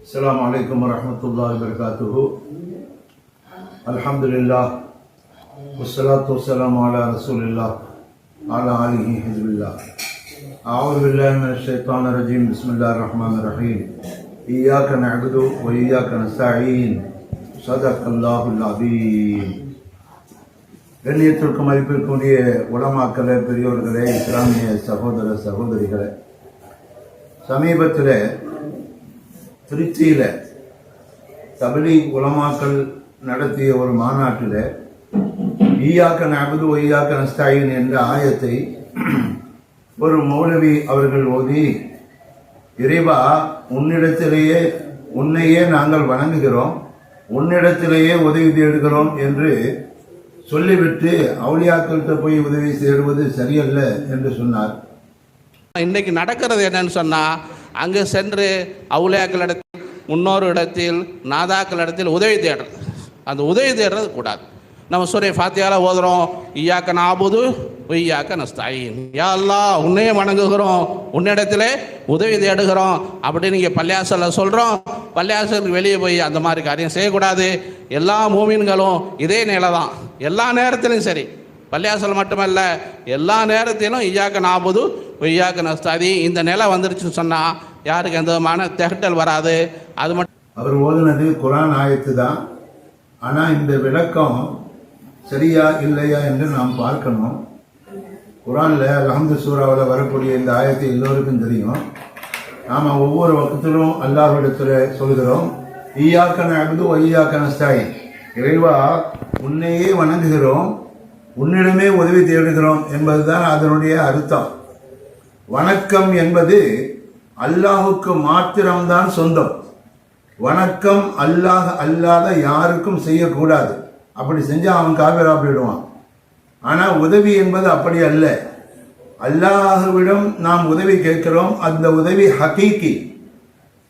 السلام عليكم ورحمة الله وبركاته. الحمد لله والصلاة والسلام على رسول الله على آله حزب الله. أعوذ بالله من الشيطان الرجيم. بسم الله الرحمن الرحيم. إياك نعبد وإياك نستعين. صدق الله العظيم. கண்ணியத்திற்கும் மதிப்பிற்குரிய உலமாக்களே, பெரியோர்களே, இஸ்லாமிய சகோதர சகோதரிகளே, சமீபத்தில் திருச்சியில் தப்லீக் உலமாக்கள் நடத்திய ஒரு மாநாட்டில் ஈயாக்க நஅபுது வ ஈயாக்க நஸ்தஈன் என்ற ஆயத்தை ஒரு மௌலவி அவர்கள் ஓதி, இறைவா, உன்னையே நாங்கள் வணங்குகிறோம், உன்னிடத்திலேயே உதவி தேடுகிறோம் என்று சொல்லிவிட்டு அவுலியாக்கள்கிட்ட போய் உதவி தேடுவது சரியல்ல என்று சொன்னார். இன்னைக்கு நடக்கிறது என்னன்னு சொன்னா, அங்கு சென்று அவுலியாக்களிடத்தில், முன்னோரு இடத்தில், நாதாக்கள் இடத்தில் உதவி தேடுறது. அந்த உதவி தேடுறது கூடாது. நம்ம சூரே ஃபாத்தியால ஓதுறோம், ஈயாக்க நஅபுது வ ஈயாக்க நஸ்தஈன், யா அல்லாஹ், உன்னையே வணங்குகிறோம், உன்னிடத்திலே உதவி தேடுகிறோம் அப்படின்னு இங்கே பள்ளியாசல சொல்கிறோம். பள்ளியாசலுக்கு வெளியே போய் அந்த மாதிரி காரியம் செய்யக்கூடாது. எல்லா மூமின்களும் இதே நிலை தான், எல்லா நேரத்திலும் சரி. பள்ளியாசல் மட்டுமல்ல, எல்லா நேரத்திலும் ஈயாக்க நஅபுது வ ஈயாக்க நஸ்தஈன் இந்த நிலை வந்துருச்சுன்னு சொன்னால் யாருக்கு எந்த விதமான திகட்டல் வராது. அது மட்டும் அவர் ஓதுனது குர்ஆன் ஆயத்து தான். ஆனால் இந்த விளக்கம் சரியா இல்லையா என்று நாம் பார்க்கணும். குர்ஆனில் அல்ஹம்து சூராவில் வரக்கூடிய இந்த ஆயத்தை எல்லோருக்கும் தெரியும். நாம் ஒவ்வொரு வக்கத்திலும் அல்லாஹ்விடத்தில் சொல்கிறோம், ஈயாக்க நஅபுது வ ஈயாக்க நஸ்தஈன், இறைவா, உன்னையே வணங்குகிறோம், உன்னிடமே உதவி தேடுகிறோம் என்பதுதான் அதனுடைய அர்த்தம். வணக்கம் என்பது அல்லாஹுக்கு மாத்திரம்தான் சொந்தம். வணக்கம் அல்லாஹ் அல்லாத யாருக்கும் செய்யக்கூடாது. அப்படி செஞ்சால் அவன் காபிரா போயிடுவான். ஆனால் உதவி என்பது அப்படி அல்ல. அல்லாஹுவிடம் நாம் உதவி கேட்கிறோம், அந்த உதவி ஹகீகி.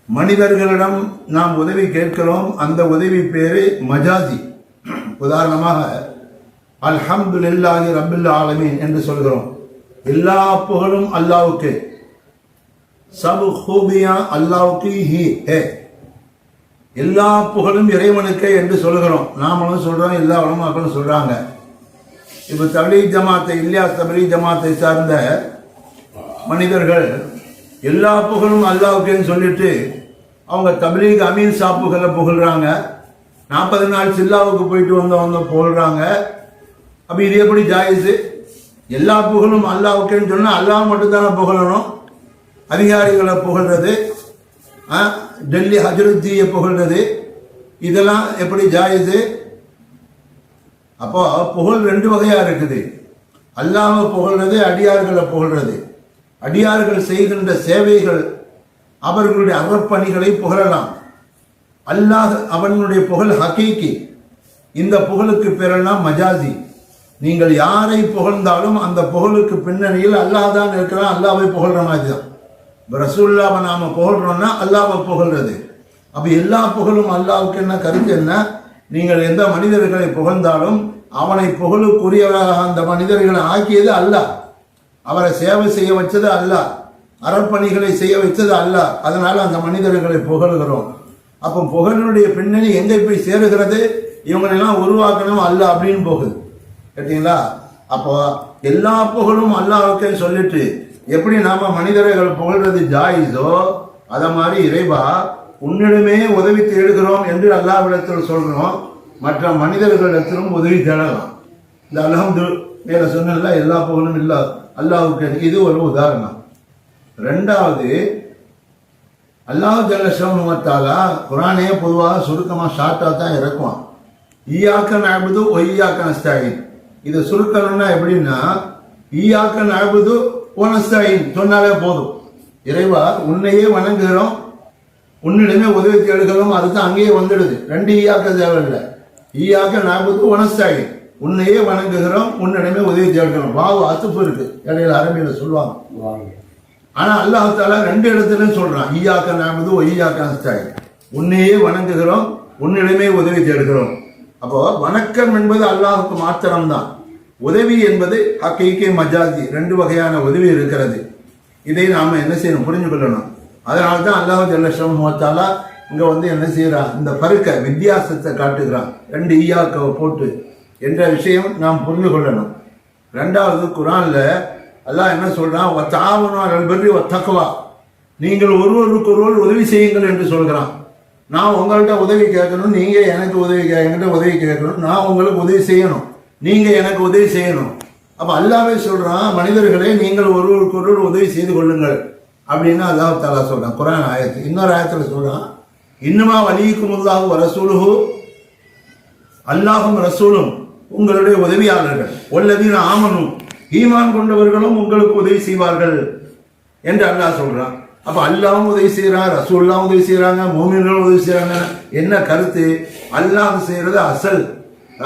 மனிதர்களிடம் நாம் உதவி கேட்கிறோம், அந்த உதவி பேரு மஜாசி. உதாரணமாக அல்ஹம்துலில்லாஹி ரப்பில் ஆலமீன் என்று சொல்கிறோம். எல்லா புகழும் அல்லாஹ்வுக்கு, சப் ஹூபியா அல்லாஹ்வுக்கு ஹி ஹே, எல்லா புகழும் இறைவனுக்கு என்று சொல்கிறோம். நாமளும் சொல்றோம், எல்லா உலமாக்களும் சொல்றாங்க. இப்போ தப்லீக் ஜமாத்தை, இல்யாஸ் தப்லீக் ஜமாத்தை சார்ந்த மனிதர்கள் எல்லா புகழும் அல்லாஹ்வுக்குன்னு சொல்லிட்டு அவங்க தப்லீக் அமீன் சாப்புகளை புகழ்றாங்க. 40 நாள் சில்லாவுக்கு போயிட்டு வந்தவங்க புகழ்றாங்க. அப்போ இது எப்படி ஜாயிஸு? எல்லா புகழும் அல்லாஹ்வுக்குன்னு சொன்னால் அல்லாஹ் மட்டும்தானே புகழணும். அதிகாரிகளை புகழ்றது, டெல்லி ஹஜ்ரத்ஜியை புகழ்றது, இதெல்லாம் எப்படி ஜாயிஸு? அப்போ புகழ் 2 வகையா இருக்குது. அல்லாஹ்வை புகழ்றது, அடியார்களை புகழ்றது. அடியார்கள் செய்கின்ற சேவைகள், அவர்களுடைய அறப்பணிகளை புகழலாம். அல்லாஹ் அவனுடைய புகழ் ஹகீகி. இந்த புகழுக்கு பேரெல்லாம் மஜாசி. நீங்கள் யாரை புகழ்ந்தாலும் அந்த புகழுக்கு பின்னணியில் அல்லாஹ் தான் இருக்கிறான். அல்லாஹ்வை புகழ்ற மாதிரி தான். இப்போ ரசூலுல்லாஹ்வை நாம புகழ்றோம்னா அல்லாஹ்வை புகழ்றது. அப்போ எல்லா புகழும் அல்லாஹ்வுக்கு என்ன கருத்து என்ன? நீங்கள் எந்த மனிதர்களை புகழ்ந்தாலும் அவனை புகழுக்குரியவராக அந்த மனிதர்களை ஆக்கியது அல்லாஹ். அவரை சேவை செய்ய வச்சது அல்லாஹ், அறப்பணிகளை செய்ய வச்சது அல்லாஹ். அதனால அந்த மனிதர்களை புகழ்கிறோம். அப்போ புகழினுடைய பின்னணி எங்கே போய் சேருகிறது? இவங்களெல்லாம் உருவாக்கணும் அல்லாஹ் அப்படின்னு போகுது. கேட்டீங்களா? அப்போ எல்லா புகழும் அல்லாஹ்வுக்கே சொல்லிட்டு எப்படி நாம மனிதர்கள் புகழ்றது ஜாயிஸோ, அத மாதிரி இறைவா, உன்னிடமே உதவி தேடுகிறோம் என்று அல்லாஹ்விடத்தில் சொல்கிறோம். மற்ற மனிதர்களிடத்திலும் உதவி தேடலாம். இந்த அல்ஹம்து மேல சொன்ன எல்லா புகழும் இல்ல அல்லாஹ்வுக்கு, இது ஒரு உதாரணம். 2வது, அல்லாஹ் ஜல்ல ஷஅனுஹு வ தஆலா குர்ஆனே பொதுவாக சுருக்கமாக ஷார்ட்டாக தான் இறக்குவான். ஈயாக்க நஅபுது வ ஈயாக்க நஸ்தஈன். இதை சுருக்கணும்னா எப்படின்னா, ஈயாக்க நஅபுது வ நஸ்தஈன் சொன்னாலே போதும். இறைவா, உன்னையே வணங்குகிறோம், உன்னிடமே உதவி தேடுகிறோம், அதுதான் அங்கேயே வந்துடுது. 2 ஈயாக்க தேவையில்லை. ஈயாக்க நஅபுது வ நஸ்தஈன், உன்னையே வணங்குகிறோம், உன்னிடமே உதவி தேடுகிறோம். வாவு அத்துப்பு இருக்கு, இடையில அரபியில் சொல்லுவாங்க. ஆனா அல்லாஹ் தஆலா 2 இடத்துலயும் சொல்றான், ஈயாக்க நஅபுது வ ஈயாக்க நஸ்தஈன், உன்னையே வணங்குகிறோம், உன்னிடமே உதவி தேடுகிறோம். அப்போ வணக்கம் என்பது அல்லாஹ்வுக்கு மாத்திரம்தான். உதவி என்பது ஹக்கீகி மஜாசி, 2 வகையான உதவி இருக்கிறது. இதை நாம என்ன செய்யணும்? புரிஞ்சு கொள்ளணும். அதனால தான் அல்லாஹ் ஜல்ல ஷஅனுஹு வ தஆலா இங்க வந்து என்ன செய்யறான், இந்த பருக்க வித்தியாசத்தை காட்டுகிறான், 2 ஈயாக்கவை போட்டு என்ற விஷயம் நாம் புரிந்து கொள்ளணும். 2வது குர்ஆன்ல அல்லாஹ் என்ன சொல்றான், வத்தாவனு அலல் பிர்ரி வத்தக்வா, நீங்கள் ஒருவருக்கு ஒருவர் உதவி செய்யுங்கள் என்று சொல்கிறான். நான் உங்கள்கிட்ட உதவி கேட்கணும், நீங்க எனக்கு என்கிட்ட உதவி கேட்கணும், நான் உங்களுக்கு உதவி செய்யணும், நீங்க எனக்கு உதவி செய்யணும். அப்ப அல்லாஹ்வே சொல்றான், மனிதர்களே நீங்கள் ஒருவருக்கு ஒருவர் உதவி செய்து கொள்ளுங்கள் அப்படின்னு அல்லாஹ் தஆலா சொல்றான் குர்ஆன் ஆயத்து. இன்னொரு ஆயத்துல சொல்றான், இன்னமா வலியுக்குமுல்லாஹு வ ரசூலுஹு, அல்லாஹும் ரசூலும் உங்களுடைய உதவியாளர்கள், வல்லதீன ஆமனு, ஈமான் கொண்டவர்களும் உங்களுக்கு உதவி செய்வார்கள் என்று அல்லாஹ் சொல்றான். அப்ப அல்லாஹ்வும் உதவி செய்யறான், ரசூலுல்லாஹ் உதவி செய்யறாங்க, மூமின்களும் உதவி செய்யறாங்க. என்ன கருத்து? அல்லாஹ் செய்யறது அசல்,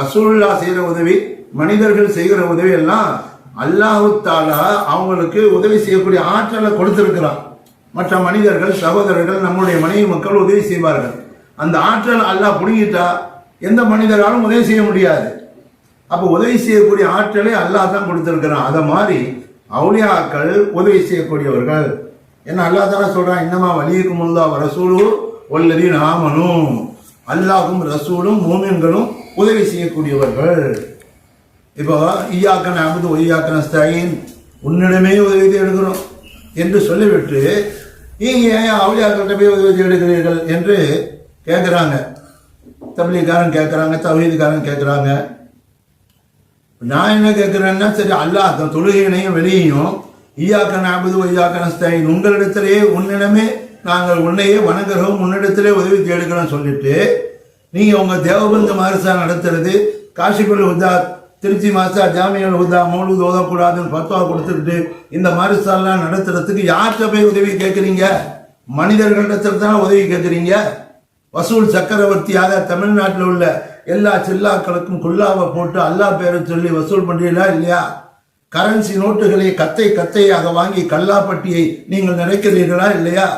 ரசூலுல்லாஹ் செய்யற உதவி, மனிதர்கள் செய்கிற உதவி எல்லாம் அல்லாஹ் தஆலா அவங்களுக்கு உதவி செய்யக்கூடிய ஆற்றலை கொடுத்திருக்கிறான். மற்ற மனிதர்கள், சகோதரர்கள், நம்முடைய மனைவி மக்கள் உதவி செய்வார்கள். அந்த ஆற்றல் அல்லாஹ் புடுங்கிட்டா எந்த மனிதராலும் உதவி செய்ய முடியாது. அப்ப உதவி செய்யக்கூடிய ஆற்றலை அல்லாஹ் தான் கொடுத்திருக்கிறான். அத மாதிரி அவுலியாக்கள் உதவி செய்யக்கூடியவர்கள். என்ன அல்லாஹ் தானே சொல்றான், இன்னமா வலியுக்குமுல்லாஹு வ ரசூலுஹு வல்லதீன ஆமனு, அல்லாஹ்வும் ரசூலும் மூமின்களும் உதவி செய்யக்கூடியவர்கள். இப்போ ஈயாக்க நஅபுது வ ஈயாக்க நஸ்தஈன், உன்னிடமே உதவி தேடுகிறோம் என்று சொல்லிவிட்டு நீங்க ஏன் அவுலியாக்கள்கிட்ட போய் உதவி தேடுகிறீர்கள் என்று கேட்கிறாங்க. தப்லீகாரன் கேட்கிறாங்க, தௌஹீதுகாரன் கேட்கிறாங்க. நான் என்ன கேட்கிறேன்னா, சரி அல்லாஹ் தொழுகையினையும் வெளியையும் ஈயாக்க நஅபுது வ ஈயாக்க நஸ்தஈன், உங்களிடத்திலே உன்னிடமே நாங்கள் உன்னையே வணங்குகிறோம், உன்னிடத்திலே உதவி தேடுகிறோம் சொல்லிட்டு நீங்க உங்க தேவபந்து மாரிசா நடத்துறது, காஷிபுல் ஹுதா, திருச்சி மாசா ஜாமியல் ஹுதா மௌலூத் ஓதக்கூடாதுன்னு பத்வா கொடுத்துட்டு இந்த மாரிசாலாம் நடத்துறதுக்கு யார்கிட்ட போய் உதவி கேட்குறீங்க? மனிதர்களிடத்துல தான் உதவி கேட்குறீங்க. வசூல் சக்கரவர்த்தியாக தமிழ்நாட்டில் உள்ள எல்லா சில்லாக்களுக்கும் குல்லாவை போட்டு அல்லாஹ் பேரை சொல்லி வசூல் பண்றீங்களா இல்லையா? கரன்சி நோட்டுகளை கத்தையாக வாங்கி கல்லாப்பட்டியை நீங்கள் நினைக்கிறீர்களா இல்லையா?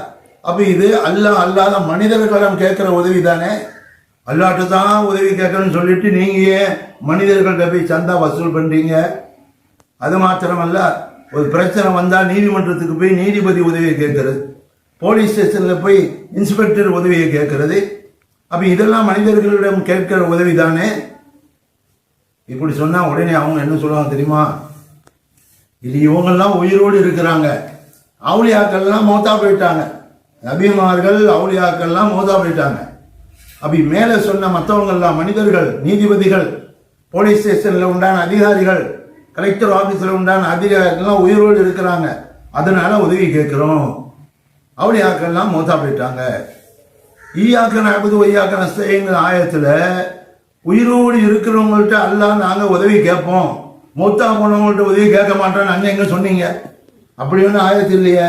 அப்ப இது அல்லாத மனிதர்களிடம் கேட்கிற உதவி தானே. அல்லாட்டு தான் உதவி கேட்கணும்னு சொல்லிட்டு நீங்க ஏன் மனிதர்கள்ட்ட போய் சந்தா வசூல் பண்றீங்க? அது மாத்திரமல்ல, ஒரு பிரச்சனை வந்தா நீதிமன்றத்துக்கு போய் நீதிபதி உதவியை கேட்கறது, போலீஸ் ஸ்டேஷன்ல போய் இன்ஸ்பெக்டர் உதவியை கேட்கறது. அப்ப இதெல்லாம் மனிதர்களிடம் கேட்கிற உதவி தானே. இப்படி சொன்னா உடனே அவங்க என்ன சொல்லுவாங்க தெரியுமா, இது இவங்கெல்லாம் உயிரோடு இருக்கிறாங்க, அவுலியாக்கள்லாம் மௌத்தா போயிட்டாங்க, நபிமார்கள் அவுலியாக்கள்லாம் மௌத்தா போயிட்டாங்க. அப்படி மேலே சொன்ன மற்றவங்கெல்லாம் மனிதர்கள், நீதிபதிகள், போலீஸ் ஸ்டேஷன்ல உண்டான அதிகாரிகள், கலெக்டர் ஆபீஸ்ல உண்டான அதிகாரிகள்லாம் உயிரோடு இருக்கிறாங்க, அதனால உதவி கேட்கிறோம். அவுலியாக்கள்லாம் மௌத்தா போயிட்டாங்க. ஈயாக்க நஅபுது வ ஈயாக்க நஸ்தஈன் ஆயத்துல உயிரோடு இருக்கிறவங்கள்ட்ட அல்லாஹ் நாங்க உதவி கேட்போம், மௌத்தா போனவங்கள்ட்ட உதவி கேட்க மாட்டோம்னு அங்க எங்க சொன்னீங்க? அப்படி ஒன்றும் ஆயத்து இல்லையே.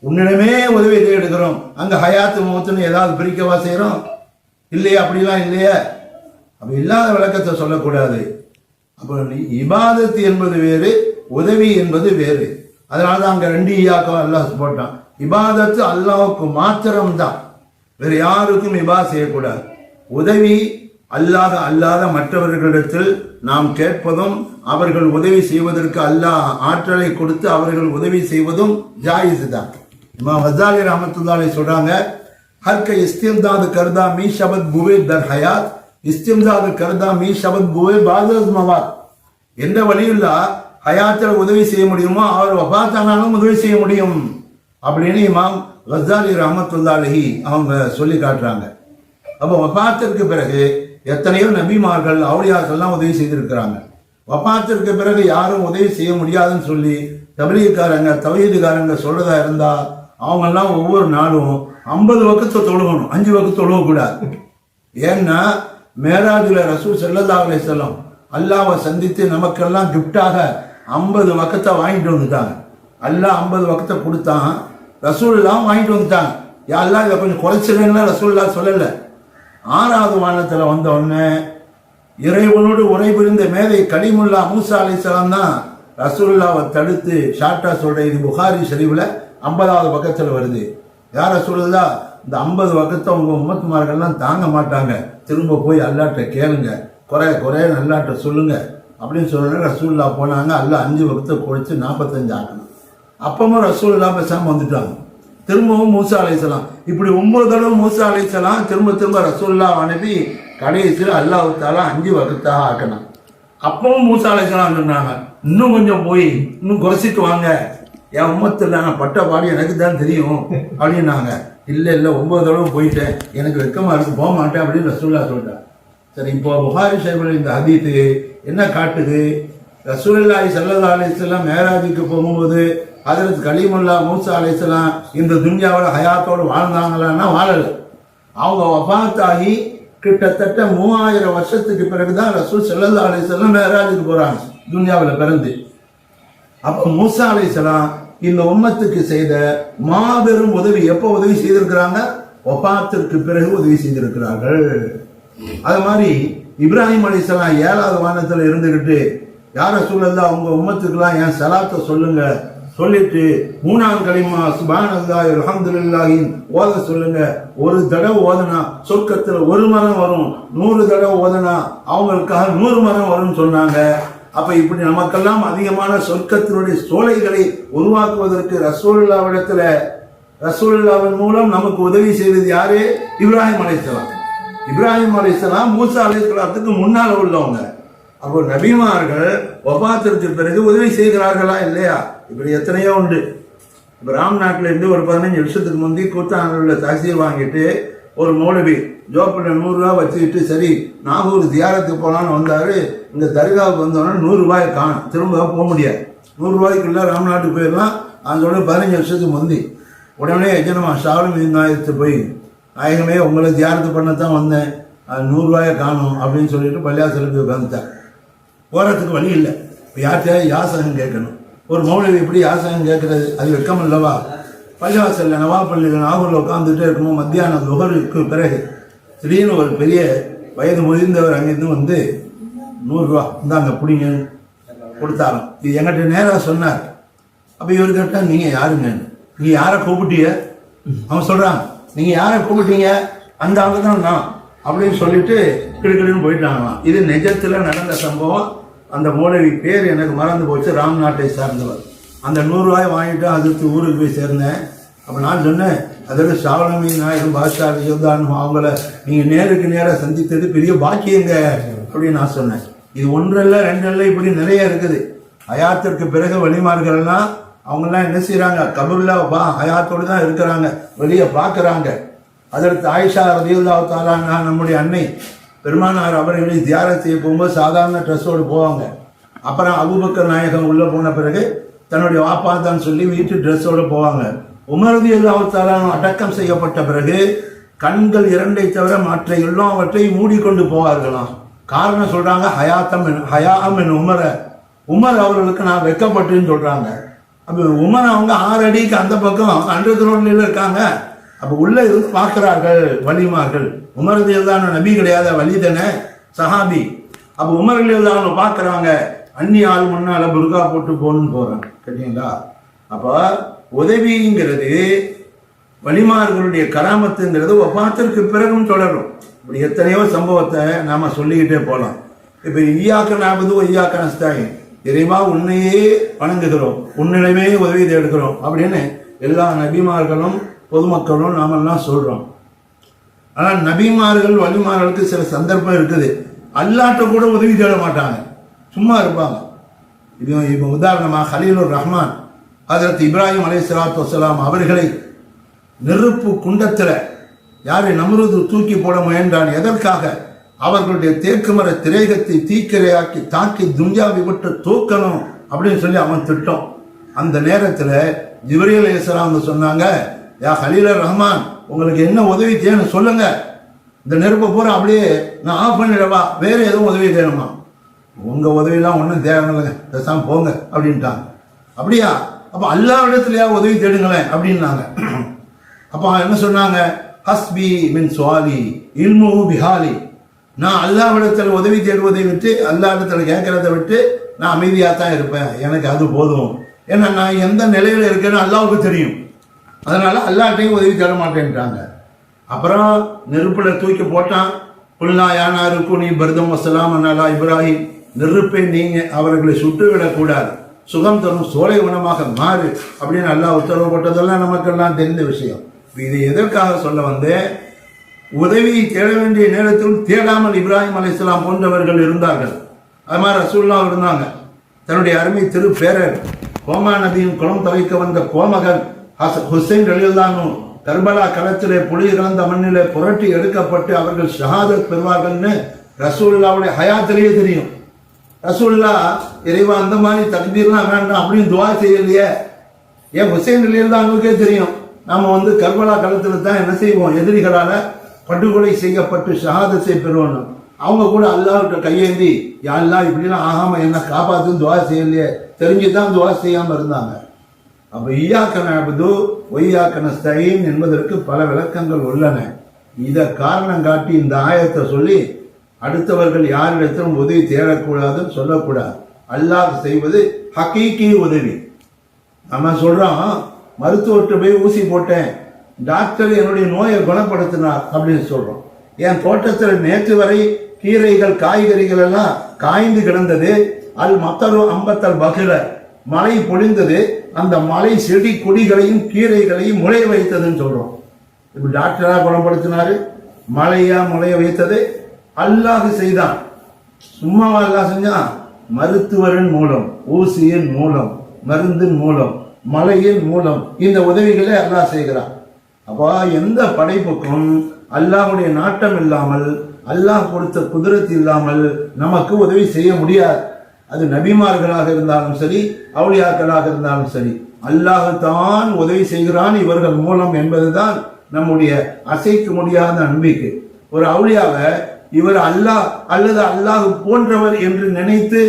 உன்னிடமே உதவி எடுக்கிறோம், அங்க ஹயாத்து மௌத்துன்னு ஏதாவது பிரிக்கவா செய்யறோம்? இல்லையா? அப்படிலாம் இல்லையே. அப்ப இல்லாத விளக்கத்தை சொல்லக்கூடாது. அப்ப இபாதத் என்பது வேறு, உதவி என்பது வேறு. அதனாலதான் அங்க 2 ஈயாக்கம் அல்லாஹ் போட்டான். இபாதத்து அல்லாஹ்வுக்கு மாத்திரம்தான், வேற யாருக்கும் இபா செய்யக்கூடாது. உதவி அல்லாத மற்றவர்களிடத்தில் நாம் கேட்பதும் அவர்கள் உதவி செய்வதற்கு அல்லாஹ் ஆற்றலை கொடுத்து அவர்கள் உதவி செய்வதும் ஜாயிஸ் தான். இமாம் கஸாலி ரஹ்மத்துல்லாஹி அலைஹி சொல்றாங்க, हर के इस्तिमदाद करदा मी शब्द बुवे दर हयात इस्तिमदाद करदा मी शब्द बुवे बाज़ मवात. எந்த வழியில்லா ஹயாத்தில் உதவி செய்ய முடியுமோ அவர் வஃபாத்தானாலும் உதவி செய்ய முடியும் அப்படின்னு இமாம் கஸாலி ரஹ்மத்துல்லாஹி அலைஹி அவங்க சொல்லி காட்டுறாங்க. அப்போ வஃபாத்திற்கு பிறகு எத்தனையோ நபிமார்கள் அவுலியாக்கள்லாம் உதவி செய்திருக்கிறாங்க. வஃபாத்திற்கு பிறகு யாரும் உதவி செய்ய முடியாதுன்னு சொல்லி தப்லீகாரங்க, தௌஹீதுகாரங்க சொல்றதா இருந்தா அவங்கெல்லாம் ஒவ்வொரு நாளும் 50 வக்து தொழுகணும், 5 வக்து தொழுகக்கூடாது. ஏன்னா மேராஜுல ரசூல் ஸல்லல்லாஹு அலைஹி வஸல்லம் அல்லாஹ்வை சந்தித்து நமக்கெல்லாம் கிஃப்டாக 50 வக்தை வாங்கிட்டு வந்துட்டாங்க. அல்லாஹ் 50 வக்தை கொடுத்தான், ரசூலுல்லாஹ் வாங்கிட்டு வந்துட்டாங்க. யா அல்லாஹ் இதை கொஞ்சம் குறைச்சிருன்னா ரசூலுல்லாஹ் சொல்லல. 6வது வானத்தில் வந்த உடனே இறைவனோடு உரை புரிந்த மேதை கலிமுல்லா மூசா அலைஹிஸ்ஸலாம் தான் ரசூலுல்லாஹ்வை தடுத்து ஷார்ட்டா சொல்ற, இது புகாரி ஷரீஃப்ல 50வது பக்கத்தில் வருது. யார் ரசூலுல்லாஹ், இந்த 50 வக்தை உங்க உம்மத்துமார்கள்லாம் தாங்க மாட்டாங்க, திரும்ப போய் அல்லாஹ்ட்ட கேளுங்க, குறைய அல்லாஹ்ட்ட சொல்லுங்க அப்படின்னு சொல்ல ரசூலுல்லாஹ் போனாங்க. அல்லாஹ் 5 வக்தை குறைச்சு 45 ஆக்கணும். அப்பவும் ரசூலுல்லாஹ் பேசாம வந்துட்டாங்க. திரும்பவும் மூசா அலைஹிஸ்ஸலாம். இப்படி 9 தடவை மூசா அலைஹிஸ்ஸலாம் திரும்ப ரசூலுல்லாஹ் அனுப்பி கடைசியில் அல்லாஹ் தஆலா 5 வகுத்தாக ஆக்கினான். அப்பவும் மூசா அலைஹிஸ்ஸலாம் சொன்னாங்க, இன்னும் கொஞ்சம் போய் இன்னும் குறைச்சிட்டு வாங்க, என் உம்மத்தில் நான் பட்ட பாடி எனக்கு தான் தெரியும் அப்படின்னாங்க. இல்லை 9 தடவை போயிட்டேன், எனக்கு வெக்கமா இருக்கு, போக மாட்டேன் அப்படின்னு ரசூலுல்லாஹ் சொல்லிட்டார். சரி, இப்போ புகாரி ஷரீஃபில் இந்த ஹதீஸ் என்ன காட்டுது? ரசூலுல்லாஹி ஸல்லல்லாஹு அலைஹி வஸல்லம் மேராஜுக்கு போகும்போது ஹஜ்ரத் கலீமுல்லாஹ் மூசா அலைஹிஸ்ஸலாம் இந்த துன்யாவில் ஹயாத்தோடு வாழ்ந்தாங்களான்னா வாழலை. அவங்க வஃபாத்தாகி கிட்டத்தட்ட 3000 வருஷத்துக்கு பிறகுதான் ரசூல் ஸல்லல்லாஹு அலைஹி வஸல்லம் மேராஜுக்கு போறாங்க துன்யாவில் பிறந்து. அப்போ மூசா அலைஹிஸ்ஸலாம் இந்த உம்மத்துக்கு செய்த மாபெரும் உதவி. எப்போ உதவி செய்திருக்கிறாங்க? வஃபாத்திற்கு பிறகு உதவி செய்திருக்கிறார்கள். அது மாதிரி இப்ராஹிம் அலைஹிஸ்ஸலாம் 7வது வானத்தில் இருந்துகிட்டு யார சொல்லல அவங்க உம்மத்துக்கெல்லாம் என் சலாத்தை சொல்லுங்க சொல்லிட்டு 3ஆம் கலிமா சுப்ஹானல்லாஹி அல்ஹம்துலில்லாஹி ஓத சொல்லுங்க. ஒரு தடவை ஓதுனா சொர்க்கத்தில் 1 மரம் வரும், 100 தடவை ஓதுனா அவங்களுக்காக 100 மரம் வரும்னு சொன்னாங்க. அப்ப இப்படி நமக்கெல்லாம் அதிகமான சொர்க்கத்தினுடைய சோலைகளை உருவாக்குவதற்கு ரசூலுல்லாஹ்வின் மூலம் நமக்கு உதவி செய்தது யாரு? இப்ராஹிம் அலைஹிஸ்ஸலாம். இப்ராஹிம் அலைஹிஸ்ஸலாம் மூசா அலைஹிஸ்ஸலாத்துக்கு முன்னால உள்ளவங்க. அப்போ நபிமார்கள் வஃபாத்திற்கு பிறகு உதவி செய்கிறார்களா இல்லையா? இப்படி எத்தனையோ உண்டு. இப்போ ராம்நாட்டில் இருந்து ஒரு 15 வருஷத்துக்கு முந்தி கூத்தானூரில் தஹசீல் வாங்கிட்டு ஒரு மௌலவி ஜோப்பில் 100 ரூபா வச்சுக்கிட்டு சரி நாகூர் தியாரத்துக்கு போகலான்னு வந்தார். இங்கே தர்காவுக்கு வந்தோன்னா 100 ரூபாயை காணும், திரும்ப போக முடியாது. 100 ரூபாய்க்குள்ள ராம்நாட்டுக்கு போயிடலாம். அதோட 15 வருஷத்துக்கு முந்தி உடனே எஜனமா ஷாவுல் நாயகத்து போய் நாயகமே உங்களை தியாரத்து பண்ணத்தான் வந்தேன், 100 ரூபாயை காணும் அப்படின்னு சொல்லிட்டு பள்ளியாசலுக்கு உட்காந்துட்டார். போகிறதுக்கு வழி இல்லை. இப்போ யார்கிட்ட யாசகம் கேட்கணும்? ஒரு மௌலவி எப்படி யாசகம் கேட்கறது? அது வெக்கம் இல்லவா? பள்ளிவாசலில் நவாப்பள்ளியில் நாகூரில் உட்காந்துட்டே இருக்கணும். மத்தியானம் துஹருக்கு பிறகு திடீர்னு ஒரு பெரிய வயது முதிர்ந்தவர் அங்கேருந்து வந்து 100 ரூபா இந்தாங்க பிடிங்க கொடுத்தாலும். இது என்கிட்ட நேராக சொன்னார். அப்போ இவர் கேட்டால் நீங்கள் யாருங்க, நீங்கள் யாரை கூப்பிட்டீங்க? அவன் சொல்கிறான், நீங்கள் யாரை கூப்பிட்டீங்க? அந்த ஆளு தான் நான் அப்படின்னு சொல்லிட்டு கிடுக்கிடுன்னு போயிட்டாங்களாம். இது நிஜத்தில் நடந்த சம்பவம். அந்த மௌலவி பேர் எனக்கு மறந்து போச்சு, ராம்நாட்டை சார்ந்தவர். அந்த 100 ரூபாய் வாங்கிட்டு அதுக்கு ஊருக்கு போய் சேர்ந்தேன். அப்போ நான் சொன்னேன், அதோட ஷாவலமி நாயகம் பாஷா யோதான் அவங்கள நீங்கள் நேருக்கு நேராக சந்தித்தது பெரிய பாக்கியங்க அப்படின்னு நான் சொன்னேன். இது 1 இல்லை 2 இல்லை, இப்படி நிறைய இருக்குது. ஹயாத்திற்கு பிறகு வழிமார்கள்லாம் அவங்கெல்லாம் என்ன செய்கிறாங்க? கபூர்ல ஹயாத்தோடு தான் இருக்கிறாங்க, வெளியே பார்க்குறாங்க. அதற்கு ஆயிஷா ரலியல்லாஹு தஆலா நம்முடைய அன்னை பெருமானார் அவர்களை தியாரம் செய்ய போகும்போது சாதாரண ட்ரெஸ்ஸோடு போவாங்க. அப்புறம் அபூபக்கர் நாயகம் உள்ளே போன பிறகு தன்னுடைய வாப்பா தான் சொல்லி வீட்டு ட்ரெஸ்ஸோடு போவாங்க. உமர் ரலியல்லாஹு தஆலா அடக்கம் செய்யப்பட்ட பிறகு கண்கள் 2ஐ தவிர மற்ற எல்லாவற்றையும் மூடிக்கொண்டு போவார்களாம். காரணம் சொல்றாங்க, ஹயாம் என் உமர் அவர்களுக்கு நான் வெக்கப்பட்டுன்னு சொல்றாங்க. அப்போ உமர் அவங்க 6 அடிக்கு அந்த பக்கம் 100 ரோட்ல இருக்காங்க. அப்போ உள்ள இருந்து பார்க்கிறார்கள் வலிமார்கள். உமர் ரலியல்லாஹு நபி கிடையாது, வலி தானே, சஹாபி. அப்போ உமர் ரலியல்லாஹு பார்க்குறாங்க, அந்நிய ஆள் முன்னால புர்கா போட்டு போகணும்னு போறாங்க. கேட்டீங்களா? அப்போ உதவிங்கிறது வலிமார்களுடைய கராமத்துங்கிறது வஃபாத்திற்கு பிறகும் தொடரும். இப்படி எத்தனையோ சம்பவத்தை நாம சொல்லிக்கிட்டே போகலாம். இப்போ ஈயாக்க நாபது ஈயாக்க நஸ்தாயின், இறைவா உன்னையே வணங்குகிறோம், உன்னிடமே உதவி தேடுகிறோம் அப்படின்னு எல்லா நபிமார்களும் பொதுமக்களும் நாமெல்லாம் சொல்றோம். ஆனால் நபிமார்கள் வலிமார்களுக்கு சில சந்தர்ப்பம் இருக்குது, அல்லாட்ட கூட உதவி தேட மாட்டாங்க, சும்மா இருப்பாங்க. இப்போ உதாரணமாக ஹலீலுர் ரஹ்மான் ஹஜ்ரத் இப்ராஹிம் அலைஹிஸ்ஸலாத்து வஸ்ஸலாம் அவர்களை நெருப்பு குண்டத்தில் யாரை நம்ரூது தூக்கி போட முயன்றான். எதற்காக? அவர்களுடைய தேக்குமர திரேகத்தை தீக்கிரையாக்கி தாக்கி துன்யாவை விட்டு தூக்கணும் அப்படின்னு சொல்லி அவன் திட்டம். அந்த நேரத்தில் ஜிப்ரீல் அலைஹிஸ்ஸலாம் சொன்னாங்க, யா ஹலீலுர் ரஹ்மான், உங்களுக்கு என்ன உதவி தேணும் சொல்லுங்க, இந்த நெருப்பை பூரா அப்படியே நான் ஆஃப் பண்ணிடவா, வேற எதுவும் உதவி தேணுமா? உங்க உதவியெல்லாம் ஒன்றும் தேவையில்லைங்க, பேசாம போங்க அப்படின்ட்டாங்க. அப்படியா? அப்போ அல்லாஹ்விடத்திலேயா உதவி தேடுங்களேன் அப்படின்னாங்க. அப்போ என்ன சொன்னாங்க? ஹஸ்பி மின் சுவாலி இல்மு பிஹாலி, நான் அல்லாஹ்விடத்தில் உதவி தேடுவதை விட்டு அல்லாஹ்விடத்தில் கேட்கறதை விட்டு நான் அமைதியாக தான் இருப்பேன், எனக்கு அது போதும். ஏன்னா நான் எந்த நிலையில் இருக்கேன்னு அல்லாஹ்வுக்கு தெரியும், அதனால அல்லாஹ்ட்டையும் உதவி தேட மாட்டேன்ட்டாங்க. அப்புறம் நெருப்பில் தூக்கி போட்டான். புல்லா யானாருக்கு நீ பர்தம் வசலாம் அண்ணா இப்ராஹிம், நெருப்பை நீங்க அவர்களை சுட்டுவிடக்கூடாது, சுகம் தரும் சோலை உணமாக மாறு அப்படின்னு அல்லாஹ் உத்தரவு போட்டதெல்லாம் நமக்கெல்லாம் தெரிந்த விஷயம். இதை எதற்காக சொல்ல வந்தேன்? உதவியை தேட வேண்டிய நேரத்தில் தேடாமல் இப்ராஹிம் அலைஹிஸ்ஸலாம் போன்றவர்கள் இருந்தார்கள். அது மாதிரி ரசூலுல்லாஹ் இருந்தாங்க. தன்னுடைய அருமை திரு பேரர் கோமா நபியின் குளம் தவைக்க வந்த கோமகன் ஹுசைன் ரலியல்லாஹு கர்பலா களத்திலே புலி இறந்த மண்ணிலே புரட்டி எடுக்கப்பட்டு அவர்கள் ஷஹாதத் பெறுவார்கள்னு ரசூலுல்லாஹ்வுடைய ஹயாத்திலேயே தெரியும். ரசூலுல்லாஹ் இறைவா அந்த மாதிரி தக்பீர்லாம் வேண்டாம் அப்படின்னு துவா செய்யலையே. ஏன் ஹுசைன் ரலியல்லாஹுக்கே தெரியும் நாம கர்பலா களத்தில் தான் என்ன செய்வோம், எதிரிகளால படுகொலை செய்யப்பட்டு ஷஹாதத்தை பெறுவோம். அவங்க கூட அல்லாஹ்விட்ட கையேந்தி யா அல்லாஹ் இப்படிலாம் ஆகாம என்ன காப்பாத்துன்னு துவா செய்யலையே, தெரிஞ்சுதான் துவா செய்யாம இருந்தாங்க. அப்ப இய்யாக நஅபுது வ இய்யாக நஸ்தஈன் என்பதற்கு பல விளக்கங்கள் உள்ளன. இதை காரணம் காட்டி இந்த ஆயத்தை சொல்லி அடுத்தவர்கள் யாரிடத்திலும் உதவி தேடக்கூடாதுன்னு சொல்லக்கூடாது. அல்லாஹ் செய்வது ஹகீகி உதவி. நம்ம சொல்றோம் மருத்துவர்கிட்ட போய் ஊசி போட்டேன், டாக்டர் என்னுடைய நோயை குணப்படுத்தினார் அப்படின்னு சொல்றோம். என் தோட்டத்தில் நேற்று வரை கீரைகள் காய்கறிகள் எல்லாம் காய்ந்து கிடந்தது. அல் மத்தரு அம்பத்தல் பகிர மழை பொழிந்தது, அந்த மலை செடி கொடிகளையும் கீரைகளையும் முளைய வைத்ததுன்னு சொல்றோம். இப்ப டாக்டரா குணப்படுத்தினாரு, மழையா முளைய வைத்தது அல்லாஹ் செய்தான். சும்மாவா அல்லாஹ் செஞ்சான்? மருத்துவரின் மூலம், ஊசியின் மூலம், மருந்தின் மூலம், மழையின் மூலம் இந்த உதவிகளை அல்லாஹ் செய்கிறான். அப்போ எந்த படைப்புக்கும் அல்லாஹ்வுடைய நாட்டம் இல்லாமல், அல்லாஹ் கொடுத்த குதிரத்து இல்லாமல் நமக்கு உதவி செய்ய முடியாது. அது நபிமார்களாக இருந்தாலும் சரி, அவுலியாக்களாக இருந்தாலும் சரி, அல்லாஹ் தான் உதவி செய்கிறான் இவர்கள் மூலம் என்பதுதான் நம்முடைய அசைக்க முடியாத நம்பிக்கை. ஒரு அவுலியாவை இவர் அல்லாஹ் அல்லது அல்லாஹ் போன்றவர் என்று நினைத்து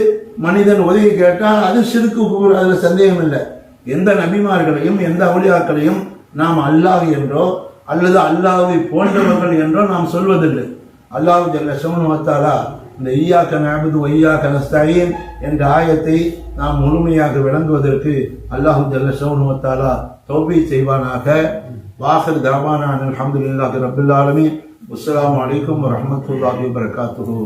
மனிதன் உதவி கேட்டால் அது ஷிர்க்கு, அதுல சந்தேகம் இல்லை. எந்த நபிமார்களையும் எந்த அவுலியாக்களையும் நாம் அல்லாஹ் என்றோ அல்லது அல்லாஹ்வை போன்றவர்கள் என்றோ நாம் சொல்வதில்லை. அல்லாஹ் ஜல்ல ஷஅனுஹு வ தஆலா இந்த இய்யாக நஅபுது வ இய்யாக நஸ்தஈன் என்ற ஆயத்தை நாம் முழுமையாக விளங்குவதற்கு அல்லாஹ் ஜல்ல ஷஅனுஹு வ தஆலா தௌபீக் செய்வானாக. வாஹிர் தஅவானா அல்ஹம்துலில்லாஹி ரப்பில் ஆலமீன். அஸ்ஸலாமு அலைக்கும் வ ரஹ்மத்துல்லாஹி வ பரகாத்துஹு.